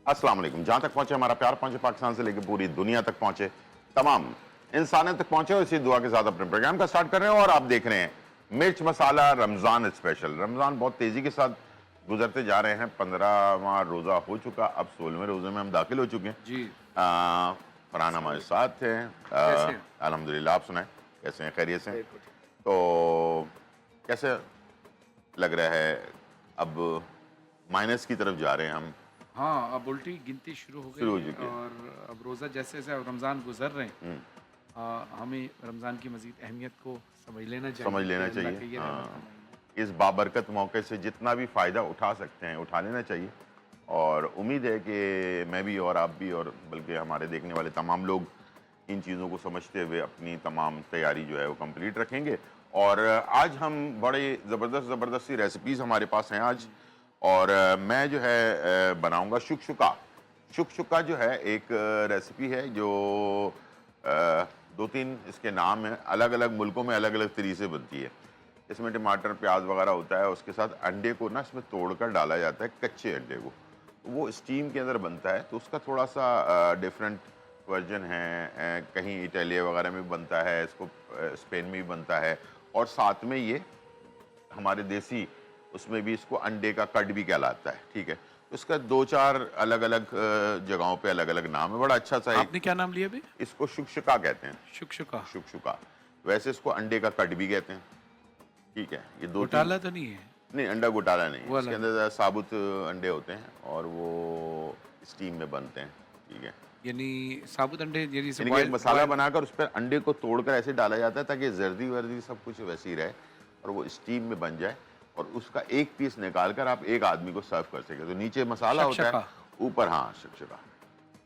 अस्सलाम वालेकुम। जहाँ तक पहुँचे हमारा प्यार पहुँचे, पाकिस्तान से लेकर पूरी दुनिया तक पहुँचे, तमाम इंसानियत तक पहुँचे, और इसी दुआ के साथ अपने प्रोग्राम का स्टार्ट कर रहे हैं। और आप देख रहे हैं मिर्च मसाला रमज़ान स्पेशल। रमज़ान बहुत तेज़ी के साथ गुजरते जा रहे हैं। 15वां रोज़ा हो चुका, अब 16वें रोज़े में हम दाखिल हो चुके हैं। जी। फरहान हमारे साथ हैं। कैसे हैं? अल्हम्दुलिल्लाह। आप सुनाएं, कैसे हैं? खैरियत से हैं? बिल्कुल ठीक। तो कैसे लग रहा है? अब माइनस की तरफ जा रहे हैं हम, हाँ, अब उल्टी गिनती शुरू हो शुरू गई हो है चुकी है। और अब रोज़ा जैसे-जैसे अब रमज़ान गुज़र रहे हैं, हमें रमज़ान की मज़ीद अहमियत को समझ लेना चाहिए समझ कि लेना अल्लाह चाहिए। के ये रहमत का हाँ, महीना इस बाबरकत मौके से जितना भी फ़ायदा उठा सकते हैं उठा लेना चाहिए। और उम्मीद है कि मैं भी और आप भी, और बल्कि हमारे देखने वाले तमाम लोग इन चीज़ों को समझते हुए अपनी तमाम तैयारी जो है वो कंप्लीट रखेंगे। और आज हम बड़े ज़बरदस्त सी रेसिपीज़ हमारे पास हैं आज। है। और मैं जो है बनाऊंगा शुकशुका। शुकशुका जो है एक रेसिपी है जो अ, 2-3 इसके नाम हैं, अलग अलग मुल्कों में अलग अलग तरीके से बनती है। इसमें टमाटर प्याज वगैरह होता है, उसके साथ अंडे को ना इसमें तोड़कर डाला जाता है, कच्चे अंडे को। वो स्टीम के अंदर बनता है, तो उसका थोड़ा सा डिफरेंट वर्जन है। कहीं इटालिया वगैरह में भी बनता है, इसको स्पेन में भी बनता है। और साथ में ये हमारे देसी उसमें भी इसको अंडे का कट भी कहलाता है। ठीक है, तो इसका 2-4 अलग अलग जगहों पे अलग अलग नाम है। बड़ा अच्छा सा एक, आपने क्या नाम लिया अभी? इसको शुकशुका कहते हैं। शुकशुका। शुकशुका। वैसे इसको अंडे का कट भी कहते हैं। ठीक है, ये 2-3। घोटाला तो नहीं है? नहीं, अंडा घोटाला नहीं है, वो इसके अलग है। अंदर साबुत अंडे होते हैं और वो स्टीम में बनते हैं। ठीक है, यानी साबुत अंडे यानी से यानी कि एक बॉयल मसाला बॉयल बनाकर उस पर अंडे को तोड़कर ऐसे डाला जाता है ताकि जर्दी वर्दी सब कुछ वैसी रहे और वो स्टीम में बन जाए। और उसका एक पीस निकाल कर आप एक आदमी को सर्व कर सके। तो नीचे मसाला होता है, शकशका। ऊपर हाँ शिकशिका।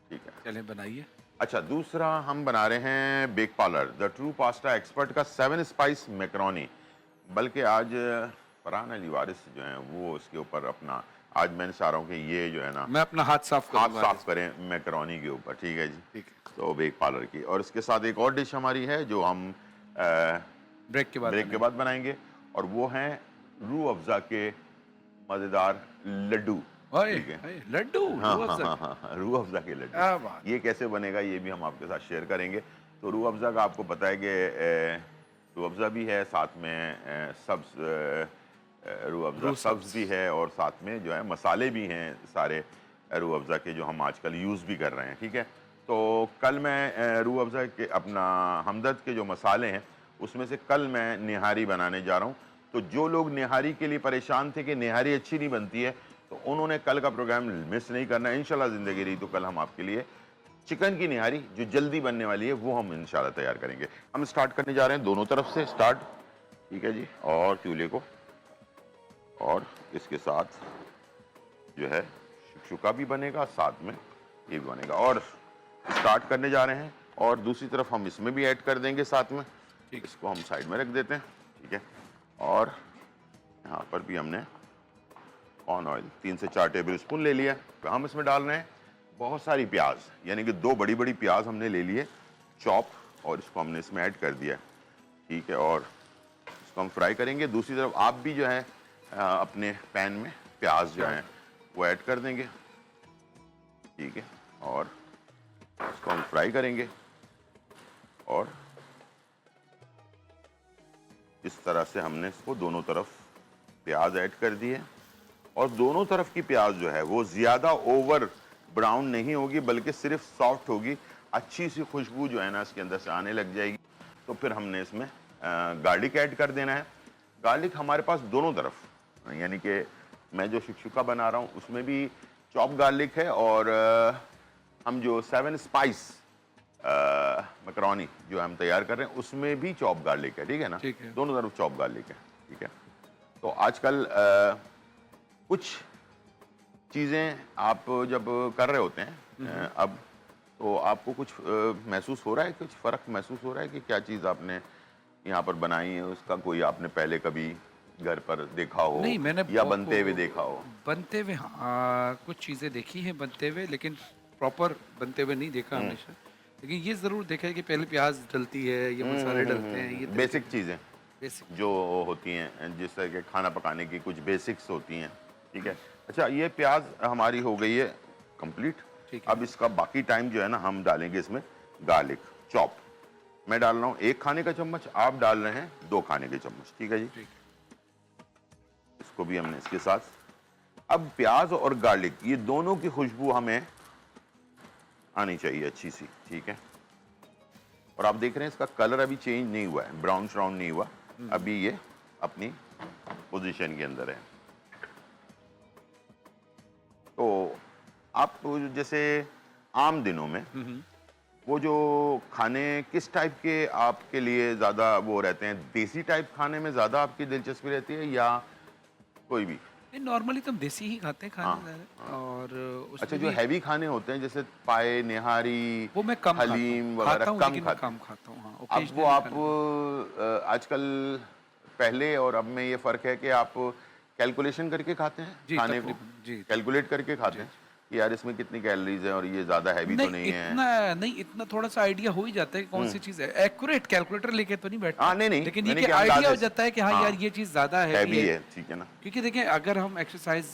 ठीक है। चलें बनाइए। अच्छा, दूसरा हम बना रहे हैं Bake Parlor the true pasta expert का 7 स्पाइस मैकरोनी। बल्कि आज फरहान अली वारिस जो हैं वो इसके ऊपर अपना, आज मैं चाह रहा हूँ कि ये जो है ना मैं अपना हाथ साफ हाथ करूँगा साफ आज। करें मैकरोनी के ऊपर। ठीक है जी। ठीक है। तो बेक पार्लर की, और इसके साथ एक और डिश हमारी है जो हम ब्रेक के बाद ब्रेक के बनाएंगे। बाद बनाएंगे, और वो हैं रूह अफ़ज़ा के मज़ेदार लड्डू। ओए, ठीक है। ओए, लड्डू हाँ रूह हाँ अफ़ज़ा हाँ के। हाँ हाँ, रूह अफ़ज़ा के क्या बात लड्डू। ये कैसे बनेगा ये भी हम आपके साथ शेयर करेंगे। तो रूह अफ़ज़ा का आपको पता है कि रूह अफ़ज़ा भी है, साथ में सब्ज़ रूह अफ़ज़ा रूह सब्ज़ सब्ज़। भी है, और साथ में जो है मसाले भी हैं सारे रूह अफ़ज़ा के जो हम आजकल यूज़ भी कर रहे हैं। ठीक है, तो कल मैं रूह अफ़ज़ा के अपना हमदर्द के जो मसाले हैं उसमें से कल मैं निहारी बनाने जा रहा हूँ। तो जो लोग निहारी के लिए परेशान थे कि निहारी अच्छी नहीं बनती है, तो उन्होंने कल का प्रोग्राम मिस नहीं करना है। इंशाल्लाह ज़िंदगी रही तो कल हम आपके लिए चिकन की निहारी जो जल्दी बनने वाली है वो हम इंशाल्लाह तैयार करेंगे। हम स्टार्ट करने जा रहे हैं दोनों तरफ से स्टार्ट। ठीक है जी, और चूल्हे को, और इसके साथ जो है शुकशुका भी बनेगा, साथ में ये भी बनेगा, और स्टार्ट करने जा रहे हैं। और दूसरी तरफ हम इसमें भी ऐड कर देंगे साथ में। ठीक है। इसको हम साइड में रख देते हैं। ठीक है, और यहाँ पर भी हमने ऑन ऑयल 3 से 4 टेबल स्पून ले लिया। तो हम इसमें डाल रहे हैं बहुत सारी प्याज, यानी कि 2 बड़ी बड़ी प्याज हमने ले लिए चॉप, और इसको हमने इसमें ऐड कर दिया। ठीक है, और इसको हम फ्राई करेंगे। दूसरी तरफ आप भी जो है अपने पैन में प्याज जो है वो ऐड कर देंगे। ठीक है, और इसको हम फ्राई करेंगे, और इस तरह से हमने इसको दोनों तरफ प्याज ऐड कर दिए। और दोनों तरफ की प्याज जो है वो ज़्यादा ओवर ब्राउन नहीं होगी, बल्कि सिर्फ सॉफ्ट होगी। अच्छी सी खुशबू जो है ना इसके अंदर से आने लग जाएगी। तो फिर हमने इसमें गार्लिक ऐड कर देना है। गार्लिक हमारे पास दोनों तरफ, यानी कि मैं जो शुकशुका बना रहा हूँ उसमें भी चॉप गार्लिक है, और हम जो 7 स्पाइस मैकरोनी जो हम तैयार कर रहे हैं उसमें भी चॉप गार्लिक है। ठीक है ना, ठीक है। दोनों तरफ चॉप गार्लिक है। ठीक है, तो आजकल कुछ चीज़ें आप जब कर रहे होते हैं अब, तो आपको कुछ महसूस हो रहा है, कुछ फ़र्क महसूस हो रहा है कि क्या चीज़ आपने यहाँ पर बनाई है उसका कोई आपने पहले कभी घर पर देखा हो नहीं, मैंने या बनते हुए देखा हो? बनते हुए हाँ, कुछ चीज़ें देखी हैं बनते हुए, लेकिन प्रॉपर बनते हुए नहीं देखा हमेशा। लेकिन ये ज़रूर देखा है कि पहले प्याज डलती है, ये मसाले डलते हैं, ये तरीके बेसिक के चीज़ें बेसिक। जो होती हैं, जिस तरह के खाना पकाने की कुछ बेसिक्स होती हैं। ठीक है, अच्छा ये प्याज हमारी हो गई है कंप्लीट। ठीक है। अब इसका बाकी टाइम जो है ना हम डालेंगे इसमें गार्लिक चॉप। मैं डाल रहा हूँ 1 खाने का चम्मच, आप डाल रहे हैं 2 खाने के चम्मच, ठीक है जी। ठीक इसको भी हमने इसके साथ, अब प्याज और गार्लिक ये दोनों की खुशबू हमें आनी चाहिए अच्छी सी, ठीक है। और आप देख रहे हैं इसका कलर अभी चेंज नहीं हुआ है, ब्राउन श्राउन नहीं हुआ, अभी ये अपनी पोजीशन के अंदर है। तो आप जैसे आम दिनों में वो जो खाने किस टाइप के आपके लिए ज़्यादा वो रहते हैं, देसी टाइप खाने में ज़्यादा आपकी दिलचस्पी रहती है या कोई भी? नहीं, नॉर्मली तो हम देसी ही खाते हैं खाने हाँ, ज़्यादा, और अच्छा, उसमें जो भी हैवी खाने होते हैं जैसे पाए, निहारी, वो मैं कम खाता हलीम हूँ, वगैरह खाता हूँ, कम लेकिन मैं खाते कम हैं। खाता हूँ, हाँ, अब वो ओकेजनली आप खा लेता आजकल पहले और अब में ये फ़र्क है कि आप कैलकुलेशन करके खाते हैं जी, खाने को, तकरीबन, जी, कैलकुलेट करके खाते हैं कि यार इसमें कितनी कैलोरीज है और ये ज़्यादा हैवी तो नहीं है। नहीं, इतना थोड़ा-सा आइडिया हो ही जाता है कि कौन सी चीज़ है। एक्यूरेट कैलकुलेटर लेके तो नहीं बैठता, हाँ, नहीं, नहीं, लेकिन ये मैंने कि क्या आइडिया हो अंदाज़े से, जाता है कि हाँ, हाँ, यार ये चीज़ ज़्यादा हैवी हैवी है। है, ठीक है ना? क्योंकि देखिए, अगर हम एक्सरसाइज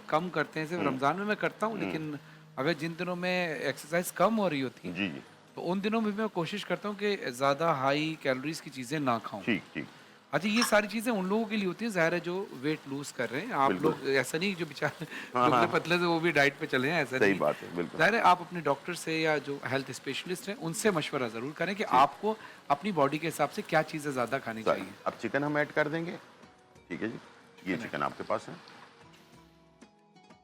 कम करते हैं, सिर्फ रमज़ान में मैं करता हूँ, लेकिन अगर जिन दिनों में एक्सरसाइज कम हो रही होती है, जी, जी, तो उन दिनों में भी मैं कोशिश करता हूँ कि ज़्यादा हाई कैलोरीज़ की चीज़ें ना खाऊँ। ठीक, ठीक, अच्छा, ये सारी चीज़ें उन लोगों के लिए होती हैं, ज़ाहिर है, जो वेट लूज़ कर रहे हैं। आप बिल्कुल। लोग ऐसा नहीं, जो बेचारे हाँ, हाँ, दुबले-पतले से वो भी डाइट पे चले हैं, ऐसा सही नहीं है। बात है, बिल्कुल। ज़ाहिर है, आप अपने डॉक्टर से या जो हेल्थ स्पेशलिस्ट हैं, उनसे मशवरा ज़रूर करें कि जी। आपको अपनी बॉडी के हिसाब से क्या चीज़ें ज़्यादा खानी सर, चाहिए। अब चिकन हम ऐड कर देंगे, ठीक है जी। ये चिकन चिकन आपके पास है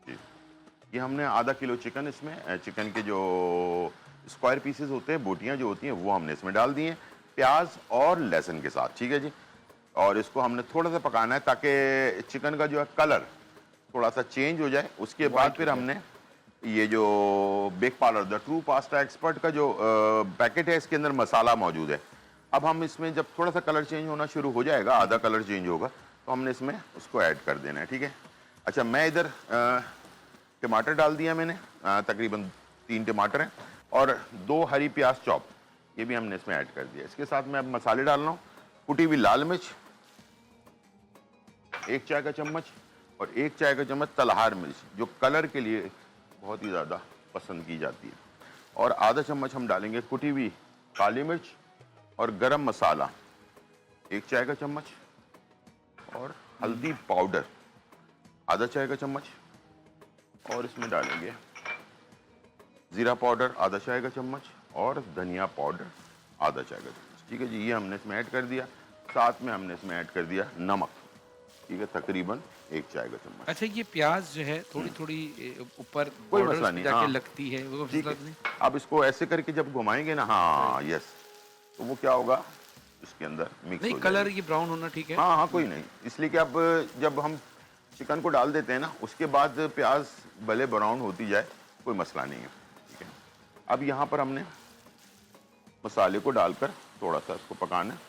जी। ये हमने आधा किलो चिकन इसमें चिकन के जो स्क्वायर पीसेस होते हैं, बोटियां जो होती हैं, वो हमने इसमें डाल दी हैं प्याज और लहसुन के साथ, ठीक है जी। और इसको हमने थोड़ा सा पकाना है ताकि चिकन का जो है कलर थोड़ा सा चेंज हो जाए। उसके बाद व्हाइट फिर हो जाए। हमने ये जो Bake Parlor the true pasta expert का जो पैकेट है, इसके अंदर मसाला मौजूद है। अब हम इसमें जब थोड़ा सा कलर चेंज होना शुरू हो जाएगा, आधा कलर चेंज होगा, तो हमने इसमें उसको ऐड कर देना है, ठीक है। अच्छा, मैं इधर टमाटर डाल दिया मैंने, तकरीबन 3 टमाटर हैं और 2 हरी प्याज चॉप, ये भी हमने इसमें ऐड कर दिया। इसके साथ मैं अब मसाले डाल रहा हूँ, कुटी हुई लाल मिर्च 1 चाय का चम्मच और 1 चाय का चम्मच तलहार मिर्च, जो कलर के लिए बहुत ही ज़्यादा पसंद की जाती है, और आधा चम्मच हम डालेंगे कुटी हुई काली मिर्च और गरम मसाला 1 चाय का चम्मच, और हल्दी पाउडर आधा चाय का चम्मच, और इसमें डालेंगे ज़ीरा पाउडर आधा चाय का चम्मच और धनिया पाउडर आधा चाय का चम्मच, ठीक है जी। ये हमने इसमें ऐड कर दिया। साथ में हमने इसमें ऐड कर दिया नमक, ठीक है, तकरीबन 1 चाय का चम्मच। अच्छा, ये प्याज जो है थोड़ी-थोड़ी ऊपर कोई बॉर्डर्स मसला पे नहीं, जाके हाँ, लगती है, वो ठीक मसला है। तो नहीं? अब इसको ऐसे करके जब घुमाएंगे ना, हाँ, यस, तो वो क्या होगा, इसके अंदर मिक्स नहीं, हो कलर जाएगी। ये ब्राउन होना ठीक है। हाँ, हाँ, कोई नहीं, इसलिए कि अब जब हम चिकन को डाल देते हैं ना, उसके बाद प्याज भले ब्राउन होती जाए, कोई मसला नहीं है, ठीक है। अब यहाँ पर हमने मसाले को डालकर थोड़ा सा इसको पकाना है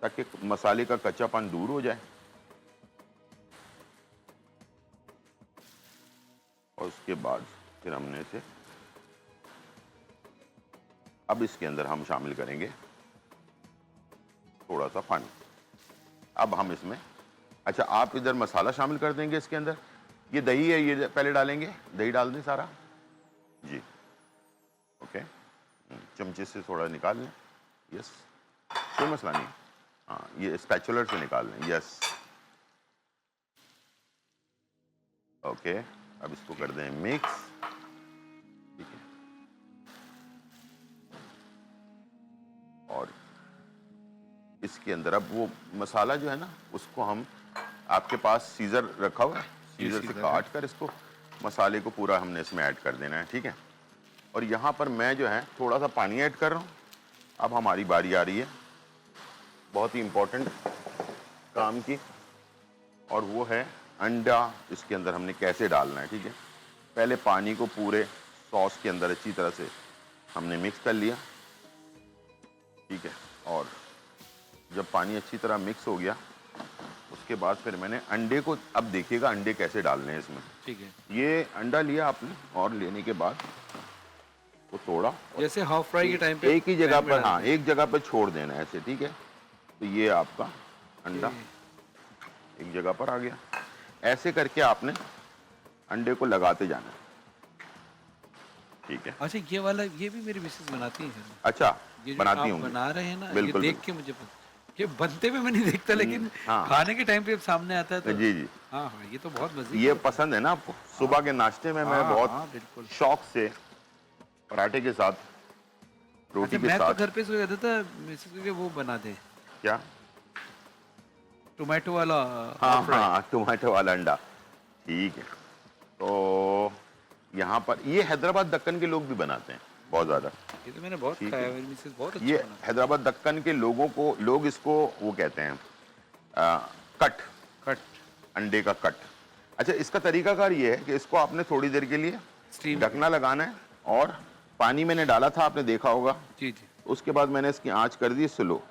ताकि मसाले का कच्चापन दूर हो जाए, और उसके बाद फिर हमने इसे, अब इसके अंदर हम शामिल करेंगे थोड़ा सा पानी। अब हम इसमें, अच्छा, आप इधर मसाला शामिल कर देंगे इसके अंदर। ये दही है, ये पहले डालेंगे, दही डाल दें सारा जी, ओके। चमचे से थोड़ा निकाल लें, यस, कोई मसला नहीं, हाँ, ये स्पैचुलर से निकाल लें, यस, ओके। अब इसको कर दें मिक्स, ठीक है, और इसके अंदर अब वो मसाला जो है ना, उसको हम, आपके पास सीजर रखा हुआ है, सीजर से सीजर काट कर इसको मसाले को पूरा हमने इसमें ऐड कर देना है, ठीक है। और यहाँ पर मैं जो है थोड़ा सा पानी ऐड कर रहा हूँ। अब हमारी बारी आ रही है बहुत ही इम्पोर्टेंट काम की, और वो है अंडा इसके अंदर हमने कैसे डालना है, ठीक है। पहले पानी को पूरे सॉस के अंदर अच्छी तरह से हमने मिक्स कर लिया, ठीक है, और जब पानी अच्छी तरह मिक्स हो गया, उसके बाद फिर मैंने अंडे को, अब देखिएगा अंडे कैसे डालने हैं इसमें, ठीक है। ये अंडा लिया आपने, और लेने के बाद वो तोड़ा, जैसे हाफ फ्राई के टाइम पे एक ही जगह पैन में पर, हाँ, डालते हैं। एक जगह पर छोड़ देना है ऐसे, ठीक है। तो ये आपका अंडा एक जगह पर आ गया। ऐसे करके आपने अंडे को लगाते जाना है, ठीक है। अच्छा ये वाला ये भी मेरी मिसेस बनाती है घर में। अच्छा, ये जो बनाती आप होंगी। बना रहे हैं ना, ये बिल्कुल, देख बिल्कुल। के मुझे ये बनते हुए मैं नहीं देखता, लेकिन हाँ। खाने के टाइम पे जब सामने आता है तो जी, जी। हाँ, हाँ, ये तो बहुत मज़े का ये होता है। पसंद है ना आपको? हाँ, सुबह के नाश्ते में मैं हाँ, बहुत हाँ, बिल्कुल। शौक से पराठे के साथ, अच्छा रोटी के मैं तो साथ। घर पे सोचा था मिसेस के लिए वो बना दें, क्या? टोमेटो वाला हाँ, हाफ फ्राई। हाँ, टोमेटो वाला अंडा। ठीक है। तो यहाँ पर ये हैदराबाद दक्कन के लोग भी बनाते हैं, बहुत ज़्यादा। ये तो मैंने बहुत ठीक खाया है। है, मेरी मिसेस बहुत ये अच्छा बनाती हैदराबाद दक्कन के लोग इसको वो कहते हैं कट, है। कट, अंडे का कट। अच्छा, इसका तरीकाकार ये है कि इसको आपने थोड़ी देर के लिए स्टीम पे। ढकना लगाना है, और पानी मैंने डाला था, आपने देखा होगा। जी, जी। उसके बाद मैंने इसकी आंच कर दी स्लो।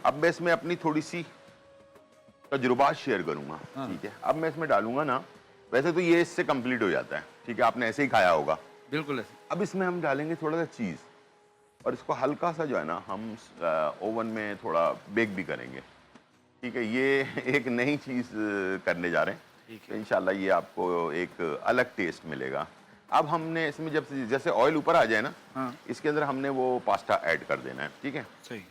अब मैं इसमें अपनी थोड़ी सी तजुर्बात शेयर करूंगा। हाँ, ठीक है, अब मैं इसमें डालूंगा ना, वैसे तो ये इससे कंप्लीट हो जाता है, ठीक है, आपने ऐसे ही खाया होगा। बिल्कुल ऐसे। अब इसमें हम डालेंगे थोड़ा सा चीज़, और इसको हल्का सा जो है ना हम ओवन में थोड़ा बेक भी करेंगे। ठीक है, ये एक नई चीज़ करने जा रहे हैं, ठीक तो है। इंशाल्लाह ये आपको एक अलग टेस्ट मिलेगा। अब हमने इसमें जब जैसे ऑयल ऊपर आ जाए ना, हाँ, इसके अंदर हमने वो पास्ता ऐड कर देना है। ठीक है। सही।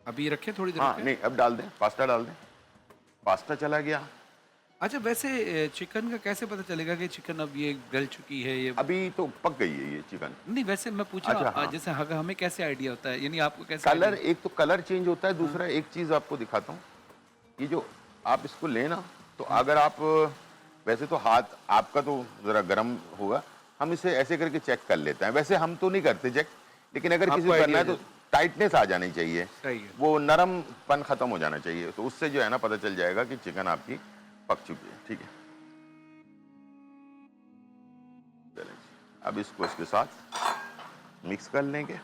अभी रखें, थोड़ी देर हाँ, रखें? नहीं, अब डाल दें, पास्ता डाल दें। पास्ता चला गया। अच्छा वैसे चिकन का कैसे पता चलेगा कि चिकन अब ये गल चुकी है ये? अभी तो पक गई है ये चिकन। नहीं वैसे मैं पूछा अच्छा, हाँ। जैसे हमें कैसे आइडिया होता है, यानी आपको कैसे कलर, आइडिया? एक तो कलर चेंज होता है, दूसरा एक चीज़ आपको दिखाता हूँ। ये जो आप इसको लेना, तो अगर आप, वैसे तो हाथ आपका तो ज़रा गर्म होगा, हम इसे ऐसे करके चेक कर लेते हैं। वैसे हम तो नहीं करते चेक, लेकिन अगर किसी आपको को करना आइडिया है तो टाइटनेस आ जानी चाहिए, सही है। वो नरमपन ख़त्म हो जाना चाहिए, तो उससे जो है ना पता चल जाएगा कि चिकन आपकी पक चुकी है। ठीक है, चलें जी। अब इसको इसके साथ मिक्स कर लेंगे।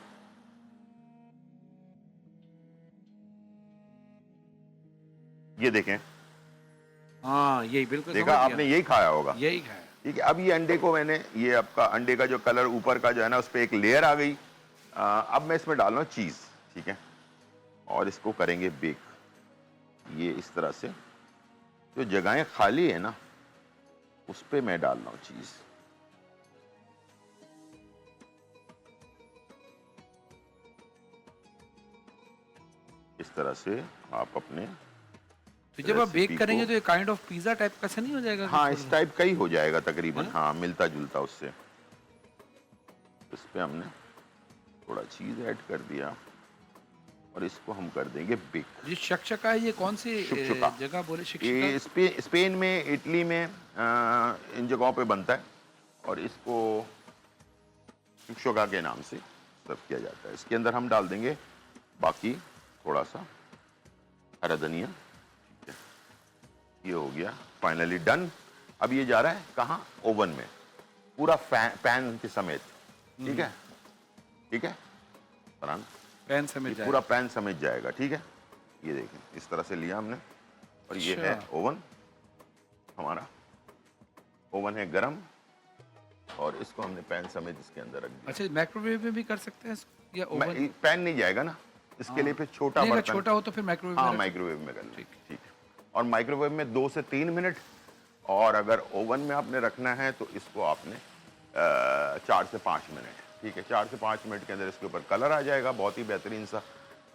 ये देखें, हाँ, यही बिल्कुल देखा समझ गया आपने, मैं। यही खाया होगा। यही खाया। ठीक है, अब ये अंडे को मैंने, ये आपका अंडे का जो कलर ऊपर का जो है ना, उस पर एक लेयर आ गई। अब मैं इसमें डाल रहा हूँ चीज़। ठीक है, और इसको करेंगे बेक। ये इस तरह से जो जगहें खाली है ना, उस पर मैं डाल रहा हूँ चीज़। इस तरह से आप अपने तो जब आप बेक रेसिपी करेंगे को, तो ये काइंड ऑफ पिज़्ज़ा टाइप का सा नहीं हो जाएगा कि हाँ, इस थोड़ा-सा? टाइप का ही हो जाएगा तकरीबन, है? हाँ, मिलता जुलता उससे। इस पे हमने थोड़ा चीज़ ऐड कर दिया, और इसको हम कर देंगे बेक। ये शकशका है, ये कौन सी शुकशुका। जगह बोले शिक्षिका? ये स्पेन में, इटली में, इन जगहों पे बनता है, और इसको शुकशुका के नाम से सर्व किया जाता है। इसके अंदर हम डाल देंगे बाकी थोड़ा सा हरा धनिया। ठीक है, ये हो गया फाइनली डन। अब ये जा रहा है कहाँ? ओवन में, पूरा पैन के समेत। ठीक है, ठीक है फरहान, पैन समेत ये जाएगा। पूरा पैन समेत जाएगा। ठीक है, ये देखें, इस तरह से लिया हमने, और ये है अच्छा। ओवन हमारा। ओवन है गरम, और इसको हमने पैन समेत इसके अंदर रख दिया। अच्छा माइक्रोवेव में भी कर सकते हैं इसको या ओवन? पैन नहीं जाएगा ना, इसके लिए फिर छोटा नहीं, अगर बर्तन। छोटा हो तो फिर माइक्रोवेव में हाँ, रख- माइक्रोवेव में कर लें। ठीक ठीक है, और माइक्रोवेव में 2 से 3 मिनट, और अगर ओवन में आपने रखना है तो इसको आपने 4 से 5 मिनट। ठीक है, 4 से 5 मिनट के अंदर इसके ऊपर कलर आ जाएगा, बहुत ही बेहतरीन सा,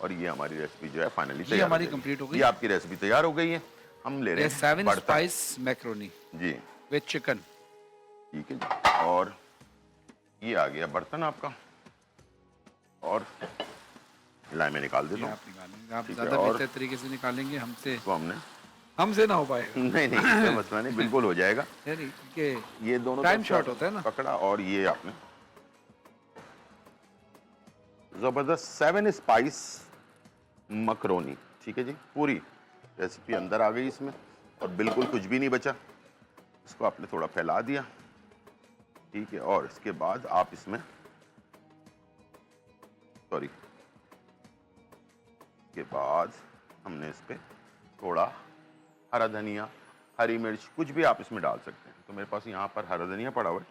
और ये हमारी रेसिपी जो है फाइनली तैयार हो हमारी जाएगी। complete हो गई। ये आपकी रेसिपी तैयार हो गई है। हम ले रहे ये हैं 7 बर्तन। स्पाइस मैक्रोनी जी, विद चिकन। ठीक है जी। और ये आ गया बर्तन आपका, और लाए मैं निकाल देता हूँ। आप निकालेंगे, आप ठीक है, ज़्यादा और बेहतर तरीके से निकालेंगे, हमसे इसको हमने हमसे ना हो पाएगा। नहीं नहीं, कोई मसला नहीं, बिल्कुल हो जाएगा। है नहीं क्योंकि ये दोनों टाइम तरफ से शॉर्ट आपने होता है ना। पकड़ा, और ये आपने जबरदस्त 7 स्पाइस मकरोनी। ठीक है जी, पूरी रेसिपी अंदर आ गई इसमें, और बिल्कुल कुछ भी नहीं बचा। इसको आपने थोड़ा फैला दिया। ठीक है, और इसके बाद आप इसमें, सॉरी, के बाद हमने इस पे थोड़ा हरा धनिया, हरी मिर्च, कुछ भी आप इसमें डाल सकते हैं। तो मेरे पास यहाँ पर हरा धनिया पड़ा हुआ है,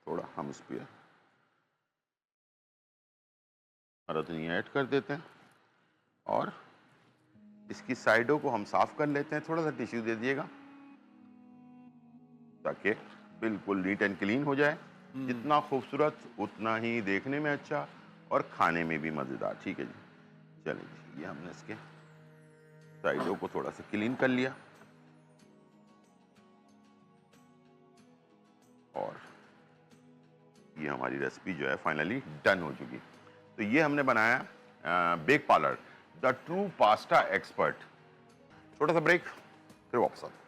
थोड़ा हम इस पे हरा धनिया ऐड कर देते हैं, और इसकी साइडों को हम साफ कर लेते हैं। थोड़ा सा टिश्यू दे दिएगा ताकि बिल्कुल नीट एंड क्लीन हो जाए। जितना खूबसूरत उतना ही देखने में अच्छा और खाने में भी मज़ेदार। ठीक है जी, चलिए जी, ये हमने इसके साइडों को थोड़ा सा क्लीन कर लिया और ये हमारी रेसिपी जो है फाइनली डन हो चुकी। तो ये हमने बनाया Bake Parlor the true pasta expert. छोटा सा ब्रेक, फिर वापस आते हैं।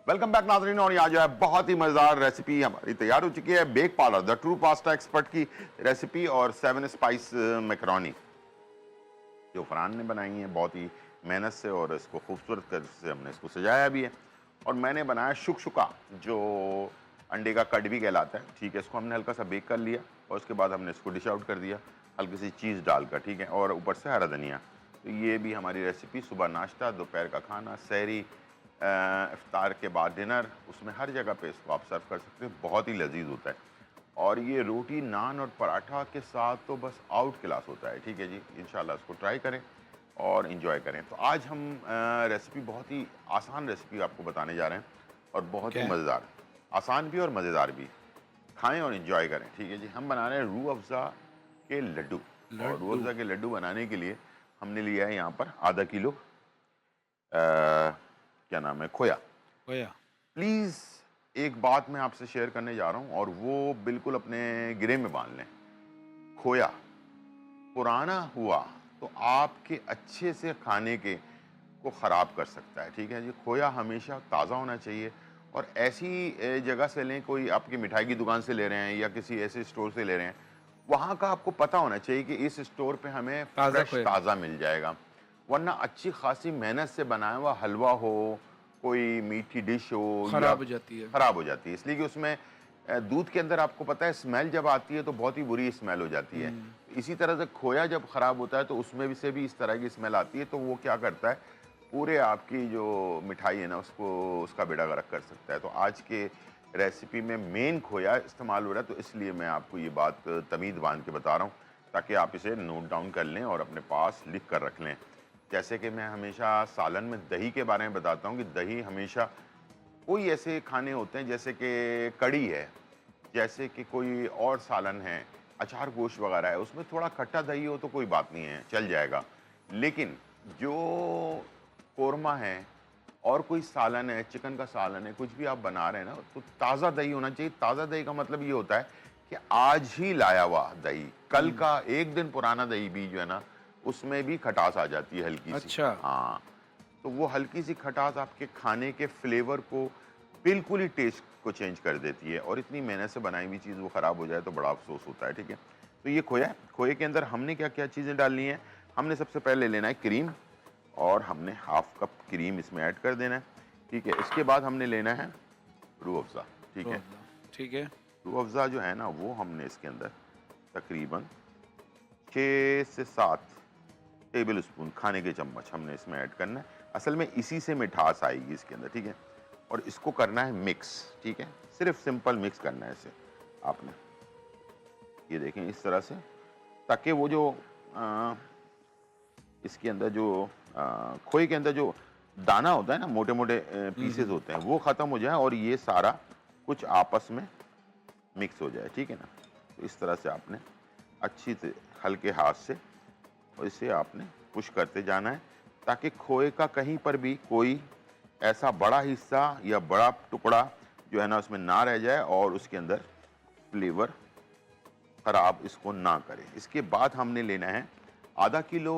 वेलकम बैक नाज़रीन, और यहाँ जो है बहुत ही मज़ेदार रेसिपी हमारी तैयार हो चुकी है, Bake Parlor the true pasta expert की रेसिपी और 7 स्पाइस मैकरोनी जो फरहान ने बनाई है बहुत ही मेहनत से, और इसको खूबसूरत तरीके से हमने इसको सजाया भी है। और मैंने बनाया शुकशुका जो अंडे का कट भी कहलाता है। ठीक है, इसको हमने हल्का सा बेक कर लिया और उसके बाद हमने इसको डिश आउट कर दिया हल्की सी चीज़ डालकर। ठीक है, और ऊपर से हरा धनिया। तो ये भी हमारी रेसिपी सुबह नाश्ता, दोपहर का खाना, सहरी, इफ्तार के बाद डिनर, उसमें हर जगह पे इसको आप सर्व कर सकते हैं। बहुत ही लजीज होता है और ये रोटी, नान और पराठा के साथ तो बस आउट क्लास होता है। ठीक है जी, इंशाल्लाह इसको ट्राई करें और इन्जॉय करें। तो आज हम रेसिपी बहुत ही आसान रेसिपी आपको बताने जा रहे हैं और बहुत ही क्या? मज़ेदार, आसान भी और मज़ेदार भी। खाएं और इन्जॉय करें। ठीक है जी, हम बना रहे हैं रूह अफ़ज़ा के लड्डू। और रूह लड्डू। अफ़ज़ा के लड्डू बनाने के लिए हमने लिया है यहाँ पर आधा किलो क्या नाम है, खोया। खोया। प्लीज़ एक बात मैं आपसे शेयर करने जा रहा हूँ और वो बिल्कुल अपने गिरे में बांध लें। खोया पुराना हुआ तो आपके अच्छे से खाने के को ख़राब कर सकता है। ठीक है जी, खोया हमेशा ताज़ा होना चाहिए और ऐसी जगह से लें, कोई आपकी मिठाई की दुकान से ले रहे हैं या किसी ऐसे स्टोर से ले रहे हैं, वहाँ का आपको पता होना चाहिए कि इस स्टोर पे हमें ताज़ा फ्रेश खोया। ताज़ा मिल जाएगा। वरना अच्छी खासी मेहनत से बनाया हुआ हलवा हो, कोई मीठी डिश हो, या खराब हो जाती है। ख़राब हो जाती है। इसलिए कि उसमें दूध के अंदर आपको पता है स्मेल जब आती है तो बहुत ही बुरी स्मेल हो जाती है। इसी तरह से खोया जब ख़राब होता है तो उसमें भी से भी इस तरह की स्मेल आती है। तो वो क्या करता है, पूरे आपकी जो मिठाई है ना उसको, उसका बेड़ा गर्क कर सकता है। तो आज के रेसिपी में मेन खोया इस्तेमाल हो रहा है, तो इसलिए मैं आपको ये बात तमीज़ बांध के बता रहा हूँ ताकि आप इसे नोट डाउन कर लें और अपने पास लिख कर रख लें। जैसे कि मैं हमेशा सालन में दही के बारे में बताता हूँ कि दही हमेशा, कोई ऐसे खाने होते हैं जैसे कि कढ़ी है, जैसे कि कोई और सालन है, अचार गोश्त वगैरह है, उसमें थोड़ा खट्टा दही हो तो कोई बात नहीं है, चल जाएगा। लेकिन जो कोरमा है और कोई सालन है, चिकन का सालन है, कुछ भी आप बना रहे हैं ना, तो ताज़ा दही होना चाहिए। ताज़ा दही का मतलब ये होता है कि आज ही लाया हुआ दही, कल का एक दिन पुराना दही भी जो है ना, उसमें भी खटास आ जाती है हल्की सी। अच्छा। हाँ, तो वो हल्की सी खटास आपके खाने के फ्लेवर को बिल्कुल ही टेस्ट को चेंज कर देती है, और इतनी मेहनत से बनाई हुई चीज़ वो ख़राब हो जाए तो बड़ा अफसोस होता है। ठीक है, तो ये खोया है। खोए के अंदर हमने क्या क्या चीज़ें डालनी है, हमने सबसे पहले लेना है क्रीम, और हमने हाफ कप क्रीम इसमें ऐड कर देना है। ठीक है, इसके बाद हमने लेना है रूह अफ़ज़ा। ठीक है, ठीक है। रूह अफ़ज़ा जो है ना वो हमने इसके अंदर तकरीबन 6 से 7 टेबल स्पून खाने के चम्मच हमने इसमें ऐड करना है। असल में इसी से मिठास आएगी इसके अंदर। ठीक है, और इसको करना है मिक्स। ठीक है, सिर्फ सिंपल मिक्स करना है इसे आपने, ये देखें इस तरह से, ताकि वो जो इसके अंदर जो खोए के अंदर जो दाना होता है ना, मोटे मोटे पीसेस होते हैं, वो ख़त्म हो जाए और ये सारा कुछ आपस में मिक्स हो जाए। ठीक है ना, तो इस तरह से आपने अच्छी से हल्के हाथ से और इसे आपने पुश करते जाना है ताकि खोए का कहीं पर भी कोई ऐसा बड़ा हिस्सा या बड़ा टुकड़ा जो है ना उसमें ना रह जाए और उसके अंदर फ्लेवर ख़राब इसको ना करे। इसके बाद हमने लेना है आधा किलो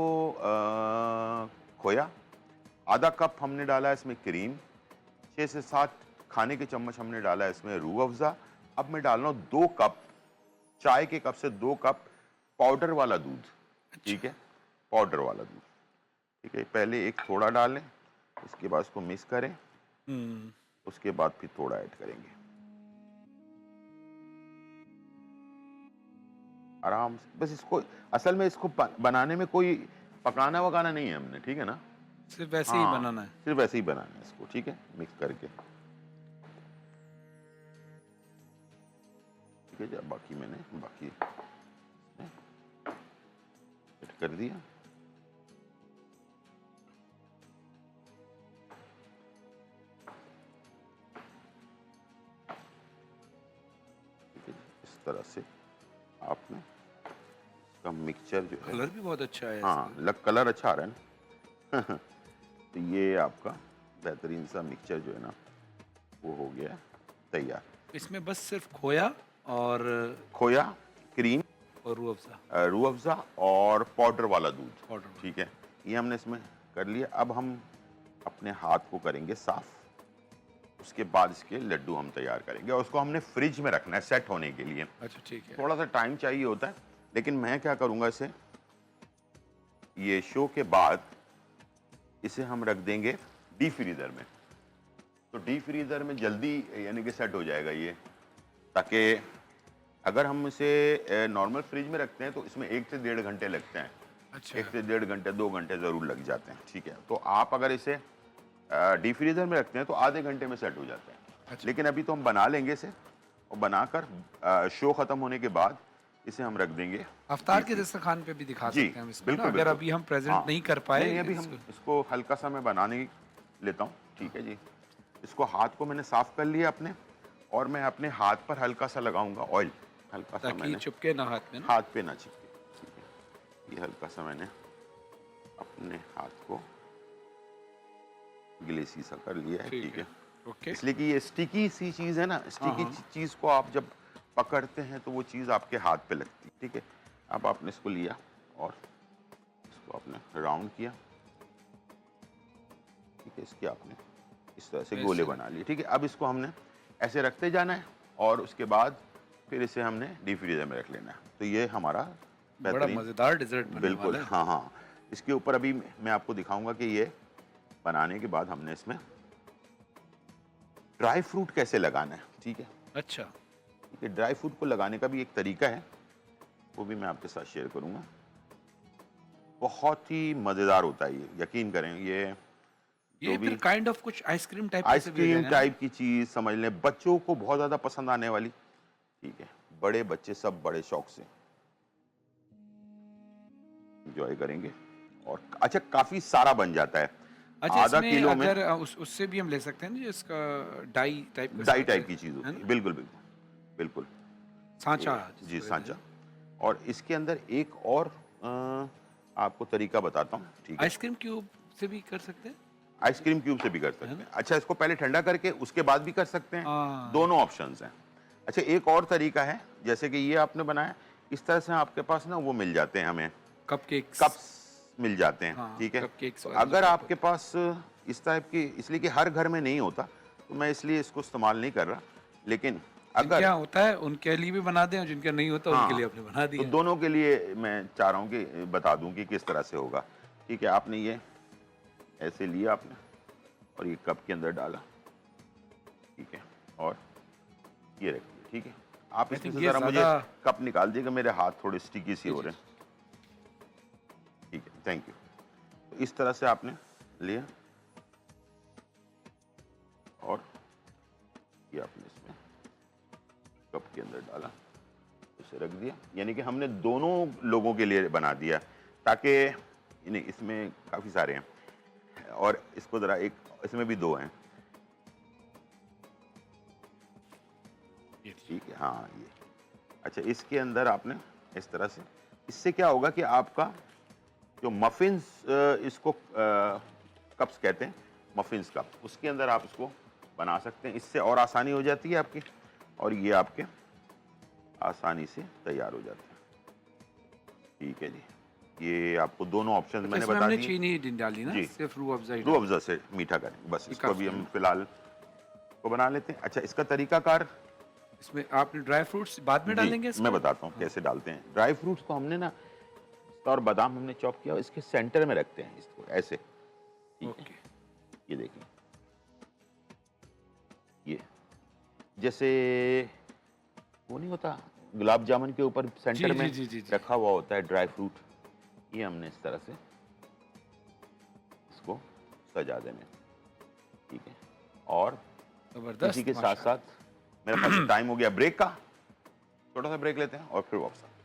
खोया, आधा कप हमने डाला है इसमें क्रीम, 6 से 7 खाने के चम्मच हमने डाला है इसमें रूह अफ़ज़ा। अब मैं डाल रहा हूँ 2 कप, चाय के कप से 2 कप पाउडर वाला दूध। ठीक है, पाउडर वाला दूध। ठीक है, पहले एक थोड़ा डालें, उसके बाद उसको मिक्स करें, उसके बाद फिर थोड़ा ऐड करेंगे आराम से। बस इसको, असल में इसको बनाने में कोई पकाना वकाना नहीं है हमने। ठीक है ना, सिर्फ वैसे ही हाँ, बनाना है। सिर्फ ऐसे ही बनाना है इसको। ठीक है, मिक्स करके। ठीक है, जब बाकी मैंने बाकी ऐड कर दिया। तरह से आपने इसका मिक्सचर जो है, कलर भी बहुत अच्छा है हाँ लग कलर अच्छा आ रहा है ना तो ये आपका बेहतरीन सा मिक्सचर जो है ना वो हो गया है तैयार। इसमें बस सिर्फ खोया और खोया, क्रीम, रूह अफ़ज़ा रूह अफ़ज़ा और पाउडर वाला दूध, पाउडर। ठीक है, ये हमने इसमें कर लिया। अब हम अपने हाथ को करेंगे साफ, उसके बाद इसके लड्डू हम तैयार करेंगे और उसको हमने फ्रिज में रखना है सेट होने के लिए। अच्छा ठीक है। थोड़ा सा टाइम चाहिए होता है, लेकिन मैं क्या करूंगा, इसे ये शो के बाद इसे हम रख देंगे डीप फ्रीजर में। तो डीप फ्रीजर में जल्दी यानी कि सेट हो जाएगा ये, ताकि अगर हम इसे नॉर्मल फ्रिज में रखते हैं तो इसमें 1 से 1.5 घंटे लगते हैं। अच्छा 1 से 1.5 घंटे 2 घंटे ज़रूर लग जाते हैं, ठीक है। तो आप अगर इसे डीप फ्रीजर में रखते हैं तो आधे घंटे में सेट हो जाते हैं। अच्छा। लेकिन अभी तो हम बना लेंगे इसे, और बनाकर शो ख़त्म होने के बाद इसे हम रख देंगे। अफ्तार के दस्तरखान पे भी दिखा जी, सकते हैं हम इसको ना, बिल्कुल, अगर बिल्कुल। अभी हम प्रेजेंट हाँ, नहीं कर पाए नहीं, अभी हम इसको हल्का सा मैं बनाने लेता हूँ, ठीक है जी। इसको हाथ को मैंने साफ कर लिया अपने, और मैं अपने हाथ पर हल्का सा लगाऊंगा ऑयल, हल्का सा ताकि मैंने चिपके ना हाथ में ना। हाथ पे ना चिपके, ठीक है। ये हल्का सा मैंने अपने हाथ को ग्लेसी सा कर लिया है, ठीक है। ओके। इसलिए कि ये स्टिकी सी चीज़ है ना, स्टिकी चीज़ को आप जब पकड़ते हैं तो वो चीज़ आपके हाथ पे लगती है, ठीक है। अब आपने इसको लिया और इसको आपने राउंड किया, ठीक है। इसके आपने इस तरह से गोले बना लिए, ठीक है। अब इसको हमने ऐसे रखते जाना है और उसके बाद फिर इसे हमने डीप फ्रीजर में रख लेना है। तो ये हमारा बड़ा बेहतरीन, मजेदार डेजर्ट बनने बिल्कुल, वाला है। हाँ हाँ। इसके ऊपर अभी मैं आपको दिखाऊंगा कि ये बनाने के बाद हमने इसमें ड्राई फ्रूट कैसे लगाना है, ठीक है। अच्छा ठीक है, ड्राई फ्रूट को लगाने का भी एक तरीका है, वो भी मैं आपके साथ शेयर करूंगा। बहुत ही मज़ेदार होता है ये, यकीन करें। ये जो ये भी फिर काइंड ऑफ कुछ आइसक्रीम टाइप से भी हो आइसक्रीम जाएगा ना? टाइप की चीज़ समझ लें, बच्चों को बहुत ज़्यादा पसंद आने वाली, ठीक है। बड़े बच्चे सब बड़े शौक से एंजॉय करेंगे। और अच्छा, काफ़ी सारा बन जाता है, अच्छा आधा इसमें किलो में अगर उससे भी हम ले सकते हैं ना, जिसका डाई टाइप का डाई सांचा टाइप की चीज़ है होती ना? है, बिल्कुल बिल्कुल बिल्कुल। सांचा जी, जिसको कहते सांचा। हैं। और इसके अंदर एक और आपको तरीका बताता हूँ, ठीक है। आइसक्रीम क्यूब से भी कर सकते हैं। आइसक्रीम क्यूब से भी कर सकते हैं। अच्छा, इसको पहले ठंडा करके उसके बाद भी कर सकते हैं, हाँ। दोनों ऑप्शंस हैं। अच्छा, एक और तरीका है, जैसे कि ये आपने बनाया, इस तरह से आपके पास ना वो मिल जाते हैं, हमें कपकेक्स। कप्स मिल जाते हैं, हाँ, ठीक है। कपकेक्स तो वाले जो अगर कप आपके पास इस टाइप की, इसलिए कि हर घर में नहीं होता तो मैं इसलिए इसको इस्तेमाल नहीं कर रहा, लेकिन जिनके अगर यहाँ होता है उनके लिए भी बना दें, और जिनका नहीं होता उनके लिए हाँ, आपने बना तो दिया। दोनों के लिए मैं चाह रहा हूँ कि बता दूं कि किस तरह से होगा, ठीक है। आपने ये ऐसे लिया आपने और ये कप के अंदर डाला, ठीक है, और ये रख दिया, ठीक है। आप इसमें से ये जरा मुझे ज़्यादा- कप निकाल दीजिएगा, मेरे हाथ थोड़े स्टिकी सी हो जी, रहे हैं, ठीक है, थैंक यू। तो इस तरह से आपने लिया और ये आपने इसमें कप के अंदर डाला, उसे रख दिया, यानी कि हमने दोनों लोगों के लिए बना दिया, ताकि नहीं, इसमें काफ़ी सारे हैं और इसको ज़रा एक, इसमें भी 2 हैं, ठीक है। हाँ, ये अच्छा, इसके अंदर आपने इस तरह से, इससे क्या होगा कि आपका जो मफिन्स, इसको कप्स कहते हैं, मफिन्स कप, उसके अंदर आप इसको बना सकते हैं। इससे और आसानी हो जाती है आपकी, और ये आपके आसानी से तैयार हो जाते हैं, ठीक है जी। ये आपको दोनों ऑप्शन मैंने इसमें बता हमने दिए। चीनी नहीं डाली ना, जी। सिर्फ रूह अफ़ज़ा ही रूह डाली। अफ़ज़ा से मीठा करेंगे, बस इसको काफ़ी भी हम है। फिलहाल को बना लेते हैं। अच्छा, इसका तरीकाकार इसमें आपने ड्राई फ्रूट्स बाद में जी, डालेंगे मैं इसमें? बताता हूँ कैसे डालते हैं। ड्राई फ्रूट्स को हमने ना, पिस्ता और बादाम हमने चॉप किया, इसके सेंटर में रखते हैं इसको ऐसे, ठीक है। ओके। ये देखिए, ये जैसे वो नहीं होता गुलाब जामुन के ऊपर सेंटर जी, में जी, जी, जी। रखा हुआ होता है ड्राई फ्रूट, ये हमने इस तरह से इसको सजा देने, ठीक है। और जबरदस्त। इसी के साथ माशाल्लाह। साथ मेरे पास टाइम हो गया ब्रेक का, छोटा सा ब्रेक लेते हैं और फिर वापस आते हैं।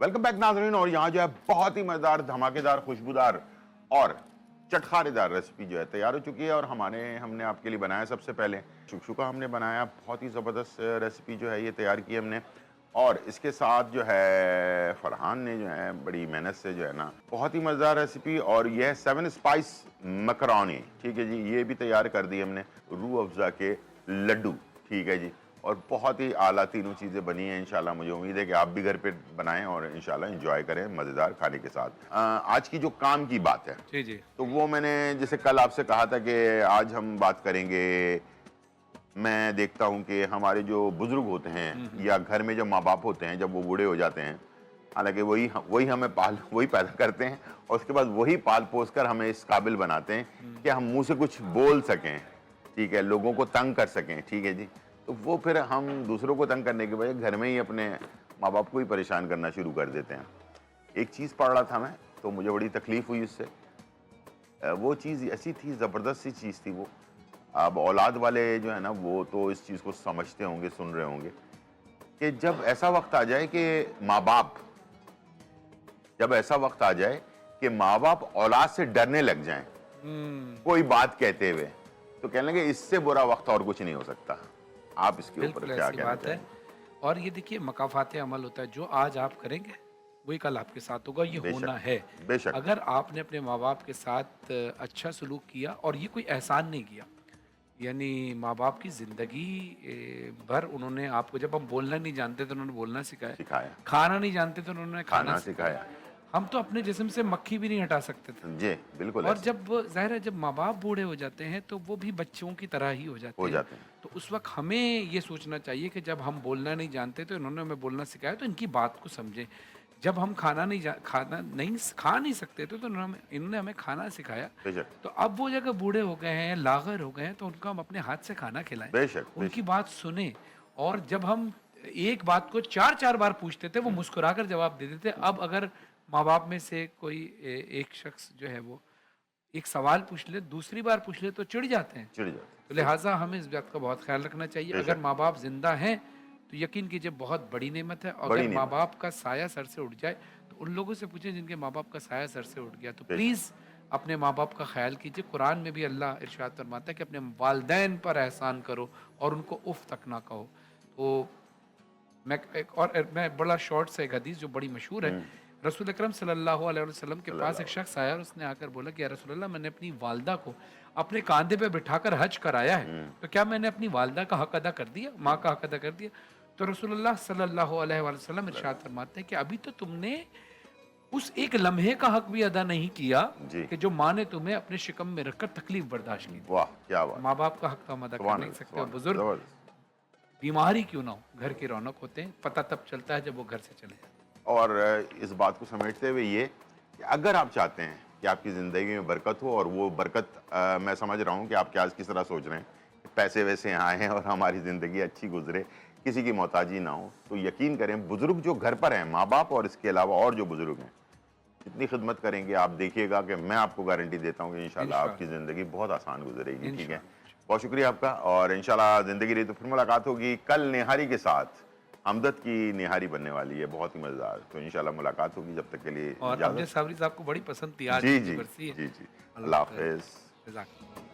वेलकम बैक नाज़रीन, और यहाँ जो है बहुत ही मजेदार, धमाकेदार, खुशबूदार और चटखारेदार रेसिपी जो है तैयार हो चुकी है और हमने आपके लिए बनाया सबसे पहले शुक्शुका हमने बनाया। बहुत ही ज़बरदस्त रेसिपी जो है ये तैयार की हमने। और इसके साथ जो है फरहान ने जो है बड़ी मेहनत से जो है ना बहुत ही मज़ेदार रेसिपी, और यह 7 स्पाइस मकरोनी, ठीक है जी, ये भी तैयार कर दी हमने। रूह अफ़ज़ा के लड्डू, ठीक है जी, और बहुत ही आला तीनों चीज़ें बनी हैं। इंशाल्लाह मुझे उम्मीद है कि आप भी घर पे बनाएं और इंशाल्लाह एंजॉय करें मज़ेदार खाने के साथ। आज की जो काम की बात है जी जी। तो वो मैंने जैसे कल आपसे कहा था कि आज हम बात करेंगे। मैं देखता हूँ कि हमारे जो बुज़ुर्ग होते हैं या घर में जो माँ बाप होते हैं जब वो बूढ़े हो जाते हैं, हालांकि वही हमें वही पैदा करते हैं और उसके बाद वही पाल पोस कर हमें इस काबिल बनाते हैं कि हम मुंह से कुछ बोल सकें, ठीक है, लोगों को तंग कर सकें, ठीक है जी। तो वो फिर हम दूसरों को तंग करने के बजाय घर में ही अपने माँ बाप को ही परेशान करना शुरू कर देते हैं। एक चीज़ पढ़ रहा था मैं तो मुझे बड़ी तकलीफ़ हुई उससे। वो चीज़ ऐसी थी, ज़बरदस्त सी चीज़ थी वो। अब औलाद वाले जो है ना वो तो इस चीज़ को समझते होंगे, सुन रहे होंगे कि जब ऐसा वक्त आ जाए कि माँ बाप औलाद से डरने लग जाएं कोई बात कहते हुए, तो कहने लगे इससे बुरा वक्त और कुछ नहीं हो सकता। आप इसके ऊपर बिल्कुल क्या ऐसी कहना बात है। चाहेंगे? और ये देखिए मकाफ़ात अमल होता है, जो आज आप करेंगे वही कल आपके साथ होगा, ये बेशक, होना है। बेशक। अगर आपने अपने माँ बाप के साथ अच्छा सलूक किया, और ये कोई एहसान नहीं किया, यानी माँ बाप की ज़िंदगी भर उन्होंने आपको, जब हम बोलना नहीं जानते तो उन्होंने बोलना सिखाया, सिखाया, खाना नहीं जानते तो उन्होंने खाना खाना सिखाया। सिखाया। हम तो अपने जिस्म से मक्खी भी नहीं हटा सकते थे। जी, बिल्कुल और ऐसे जब ज़ाहिर है जब माँ-बाप बूढ़े हो जाते हैं तो वो भी बच्चों की तरह ही हो जाते हो हैं। जाते हैं। तो उस वक़्त हमें ये सोचना चाहिए कि जब हम बोलना नहीं जानते तो इन्होंने हमें बोलना सिखाया, तो इनकी बात को समझें। जब हम खाना नहीं खा नहीं सकते थे तो इन्होंने हमें खाना सिखाया। बेशक, तो अब वो जगह बूढ़े हो गए हैं, लाग़र हो गए हैं, तो उनको हम अपने हाथ से खाना खिलाएँ, बेशक, उनकी बेशक। बात सुनें। और जब हम एक बात को 4-4 बार पूछते थे, वो मुस्कुराकर जवाब दे देते। अब अगर माँ-बाप में से कोई एक शख्स जो है वो एक सवाल पूछ ले, दूसरी बार पूछ ले तो चिढ़ जाते हैं। चिढ़ जाते तो हैं। सही, लिहाजा हमें इस बात का बहुत ख्याल रखना चाहिए। अगर बेशक, माँ-बाप ज़िंदा हैं, तो यकीन कीजिए बहुत बड़ी नेमत है। बड़ी अगर नेमत। माँ-बाप का साया सर से उठ जाए, तो उन लोगों से पूछें जिनके माँ-बाप का साया सर से उठ गया। तो बेशक, प्लीज़ अपने माँ-बाप का ख़्याल कीजिए। कुरान में भी अल्लाह इरशाद फरमाता है कि अपने वालिदैन पर एहसान करो और उनको उफ़ तक ना कहो। तो मैं बड़ा शॉर्ट सा एक हदीस जो बड़ी मशहूर है। रसूल अकरम सल्लल्लाहु अलैहि वसल्लम के पास एक सल्लल्लाहु शख्स आया और उसने आकर बोला कि या रसूल अल्लाह, मैंने अपनी वालदा को अपने कांधे पे बिठाकर हज कराया है, तो क्या मैंने अपनी वालदा का हक अदा कर दिया, माँ का हक अदा कर दिया? तो रसूलुल्लाह सल्लल्लाहु अलैहि वसल्लम इरशाद फरमाते हैं कि अभी तो तुमने उस एक लम्हे का हक भी अदा नहीं किया जी, कि जो माँ ने तुम्हें अपने शिकम में रखकर तकलीफ बर्दाश्त की। वाह! क्या बात! माँ बाप का हक तो हम अदा कर सुभान नहीं अल्लाह, सकते। और सुभान अल्लाह, बुजुर्ग ज़बरदस्त। बीमार ही क्यों ना हो, घर की रौनक होते हैं। पता तब चलता है जब वो घर से चले जाते हैं। और इस बात को समेटते हुए ये कि अगर आप चाहते हैं कि आपकी ज़िंदगी में बरकत हो, और वो बरकत मैं समझ रहा हूँ कि आप क्या किस तरह सोच रहे हैं कि पैसे वैसे आएँ और हमारी ज़िंदगी अच्छी गुजरे, किसी की मोहताजी ना हो, तो यकीन करें बुज़ुर्ग जो घर पर हैं, माँ बाप और इसके अलावा और जो बुज़ुर्ग हैं, जितनी खिदमत करेंगे आप देखिएगा कि मैं आपको गारंटी देता हूँ कि इंशाल्लाह आपकी इंशाअल्लाह, ज़िंदगी बहुत आसान गुजरेगी, ठीक है। इंशाअल्लाह। बहुत शुक्रिया आपका, और इंशाल्लाह ज़िंदगी रही तो फिर मुलाकात होगी। कल निहारी के साथ हमदर्द की निहारी बनने वाली है, बहुत ही मज़ेदार। तो इंशाल्लाह मुलाकात होगी, जब तक के लिए और अमजद इजाज़त। साबरी साहब को बड़ी पसंद थी, आज जी, उनकी जी। बरसी है। जी, जी। अल्लाह अल्लाह हाफ़िज़। हाफ़िज़। जज़ाकल्लाह।